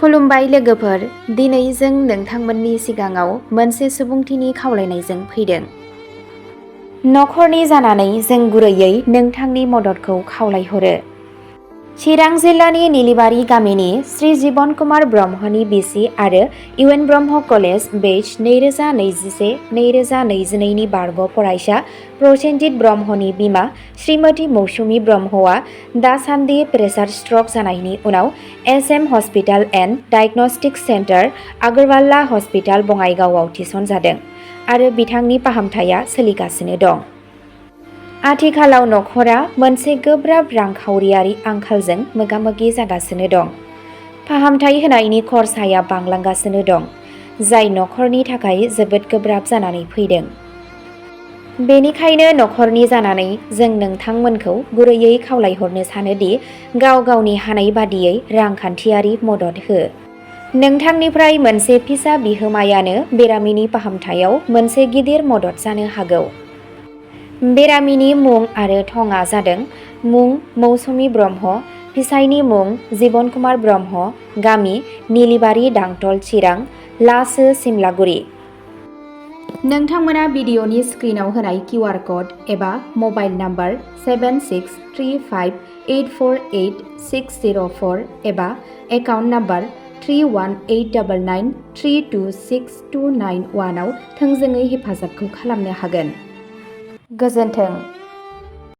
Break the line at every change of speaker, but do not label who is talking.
खुलुमबाय लोगोफोर, दिनै जों नोंथांमोननि सिगाङाव मोनसे सुबुंथिनि खावलायनायजों फैदों। नखरनि जानानै जों गुरैयै नोंथांनि मददखौ खावलायहरो। चिरां जिल्लानि निलिबारि गामिनि श्री जीवन कुमार ब्रह्मनि बिसि आरो इउएन ब्रह्म कलेज बैच 2021-2022 नि बारग' फरायसा प्रसेनजित ब्रह्मनि बिमा श्रीमती मौसुमी ब्रह्मआ दासान्दि प्रेसार स्ट्रक जानायनि उनाव SM hospital and diagnostics centre Agarwala hospital बङाइगावआव थिसनजादों आरो बिथांनि फाहामथाया सोलिगासिनो दं। आथिखालाव नखरा मोनसे गोब्राब रांखावरियारि आंखालजों मोगा-मोगि जागासिनो दं। फाहामथाय होनायनि खरसाया बांलांगासिनो दं, जाय नखरनि थाखाय जोबोद गोब्राब जानानै फैदों। बेनिखायनो नखरनि जानानै जों नोंथांमोनखौ गुरैयै खावलायहरनो सानोदि गाव गावनि हानाय बादियै रांखान्थियारि मदद हो। नोंथांनिफ्राय मोनसे फिसा बिहोमायानो बेरामिनि फाहामथायाव मोनसे गिदिर मदद जानो हागौ। बेरामिनि मुं आरो थंआ जादों मुं मौसुमी ब्रह्म, फिसायनि मुं जीवन कुमार ब्रह्म, गामि निलिबारि दांतल चिरां, लासो सिमलागुरि। नोंथांमोना भिडिअनि स्क्रिनाव होनाय QR क'ड एबा मबाइल नाम्बार 7635848604 एबा एकाउन्ट नाम्बार 318993262991 आव थोंजोङै हेफाजाबखौ खालामनो हागोन। गोजोन्थों।